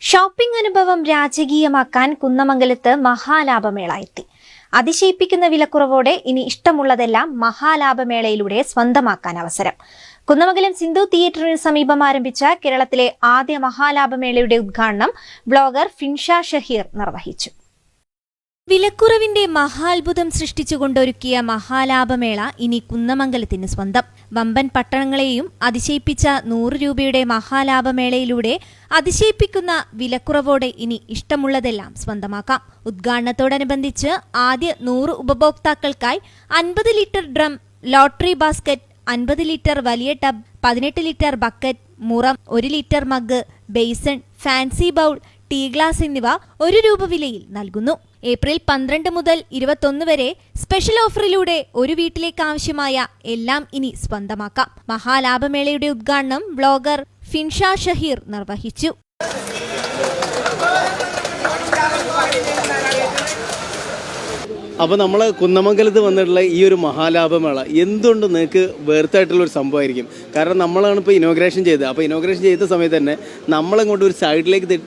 Shopping അനുഭവം രാജകീയമാക്കാൻ കുന്നമംഗലത്ത് മഹാലാഭമേള എത്തി. അതിശയിപ്പിക്കുന്ന വിലക്കുറവോടെ ഇനി ഇഷ്ടമുള്ളതെല്ലാം മഹാലാഭമേളയിലൂടെ സ്വന്തമാക്കാൻ അവസരം. കുന്നമംഗലം സിന്ധു തിയേറ്ററിന് സമീപം ആരംഭിച്ച കേരളത്തിലെ ആദ്യ മഹാലാഭമേളയുടെ ഉദ്ഘാടനം ബ്ലോഗർ ഫിൻഷാ ഷഹീർ നിർവഹിച്ചു. വിലക്കുറവിന്റെ മഹാത്ഭുതം സൃഷ്ടിച്ചുകൊണ്ടൊരുക്കിയ മഹാലാഭമേള ഇനി കുന്നമംഗലത്തിന് സ്വന്തം. വമ്പൻ പട്ടണങ്ങളെയും അതിശയിപ്പിച്ച 100 രൂപയുടെ മഹാലാഭമേളയിലൂടെ അതിശയിപ്പിക്കുന്ന വിലക്കുറവോടെ ഇനി ഇഷ്ടമുള്ളതെല്ലാം സ്വന്തമാക്കാം. ഉദ്ഘാടനത്തോടനുബന്ധിച്ച് ആദ്യ 100 ഉപഭോക്താക്കൾക്കായി 50 litre drum, lottery basket, 50 litre വലിയ ടബ്, 18 ലിറ്റർ ബക്കറ്റ്, മുറം, 1 ലിറ്റർ mug, basin, fancy bowl, tea glass എന്നിവ 1 രൂപ വിലയിൽ നൽകുന്നു. ഏപ്രിൽ 12 മുതൽ 21 വരെ സ്പെഷ്യൽ ഓഫറിലൂടെ ഒരു വീട്ടിലേക്ക് ആവശ്യമായ എല്ലാം ഇനി സ്വന്തമാക്കാം. മഹാലാഭമേളയുടെ ഉദ്ഘാടനം ബ്ലോഗർ ഫിൻഷാ ഷഹീർ നിർവഹിച്ചു. അപ്പോൾ നമ്മൾ കുന്നമംഗലത്ത് വന്നിട്ടുള്ള ഈ ഒരു മഹാലാഭമേള എന്തുകൊണ്ട് നിങ്ങൾക്ക് വേർത്തായിട്ടുള്ള ഒരു സംഭവമായിരിക്കും. കാരണം നമ്മളാണ് ഇപ്പോൾ ഇനോഗ്രേഷൻ ചെയ്തത്. അപ്പോൾ ഇനോഗ്രേഷൻ ചെയ്ത സമയത്ത് തന്നെ നമ്മളിങ്ങോട്ട് ഒരു സൈഡിലേക്ക്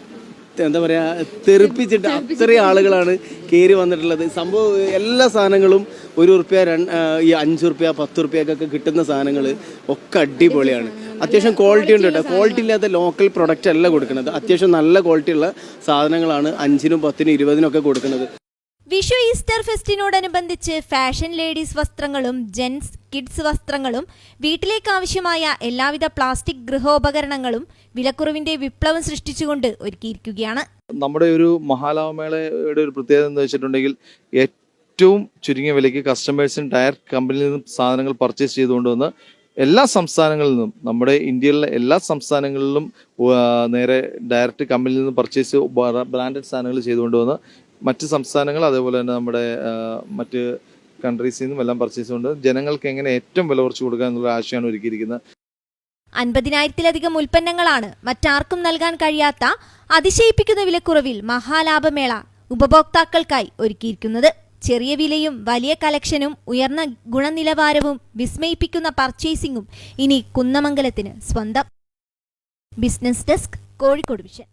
എന്താ പറയുക തെറിപ്പിച്ചിട്ട് അത്രയും ആളുകളാണ് കയറി വന്നിട്ടുള്ളത്. സംഭവം എല്ലാ സാധനങ്ങളും 1 റുപ്യ, ഈ 5 റുപ്യ, 10 റുപ്യക്കൊക്കെ കിട്ടുന്ന സാധനങ്ങൾ ഒക്കെ അടിപൊളിയാണ്. അത്യാവശ്യം ക്വാളിറ്റി ഉണ്ട് കേട്ടോ. ക്വാളിറ്റി ഇല്ലാത്ത ലോക്കൽ പ്രൊഡക്റ്റ് അല്ല കൊടുക്കുന്നത്. അത്യാവശ്യം നല്ല ക്വാളിറ്റി ഉള്ള സാധനങ്ങളാണ് 5-നും 10-നും 20-നും ഒക്കെ കൊടുക്കുന്നത്. വിഷു ഈസ്റ്റർ ഫെസ്റ്റിനോടനുബന്ധിച്ച് ഫാഷൻ ലേഡീസ് വസ്ത്രങ്ങളും ജെൻസ് കിഡ്സ് വസ്ത്രങ്ങളും വീട്ടിലേക്ക് ആവശ്യമായ എല്ലാവിധ പ്ലാസ്റ്റിക് ഗൃഹോപകരണങ്ങളും വിലക്കുറവിന്റെ വിപ്ലവം സൃഷ്ടിച്ചുകൊണ്ട് ഒരുക്കിയിരിക്കുകയാണ്. നമ്മുടെ ഒരു മഹാലാഭമേളയുടെ ഒരു പ്രത്യേകത എന്ന് വെച്ചിട്ടുണ്ടെങ്കിൽ ഏറ്റവും ചുരുങ്ങിയ വിലയ്ക്ക് കസ്റ്റമേഴ്സിന് ഡയറക്റ്റ് കമ്പനിയിൽ നിന്നും സാധനങ്ങൾ പർച്ചേസ് ചെയ്തുകൊണ്ടുവന്ന് എല്ലാ സംസ്ഥാനങ്ങളിൽ നിന്നും, നമ്മുടെ ഇന്ത്യയിലെ എല്ലാ സംസ്ഥാനങ്ങളിലും നേരെ ഡയറക്റ്റ് കമ്പനിയിൽ നിന്ന് പർച്ചേസ് ബ്രാൻഡഡ് സാധനങ്ങൾ ചെയ്തുകൊണ്ടുവന്ന് മറ്റ് സംസ്ഥാനങ്ങൾ അതേപോലെ തന്നെ നമ്മുടെ മറ്റ് കൺട്രീസിൽ നിന്നും എല്ലാം പർച്ചേസ് കൊണ്ട് ജനങ്ങൾക്ക് എങ്ങനെ ഏറ്റവും വില കുറച്ച് കൊടുക്കുക എന്നുള്ള ആശയമാണ് ഒരുക്കിയിരിക്കുന്നത്. 50,000-ലധികം ഉൽപ്പന്നങ്ങളാണ് മറ്റാർക്കും നൽകാൻ കഴിയാത്ത അതിശയിപ്പിക്കുന്ന വിലക്കുറവിൽ മഹാലാഭമേള ഉപഭോക്താക്കൾക്കായി ഒരുക്കിയിരിക്കുന്നത്. ചെറിയ വിലയും വലിയ കളക്ഷനും ഉയർന്ന ഗുണനിലവാരവും വിസ്മയിപ്പിക്കുന്ന പർച്ചേസിംഗും ഇനി കുന്നമംഗലത്തിന് സ്വന്തം. Business desk, Kozhikode vision.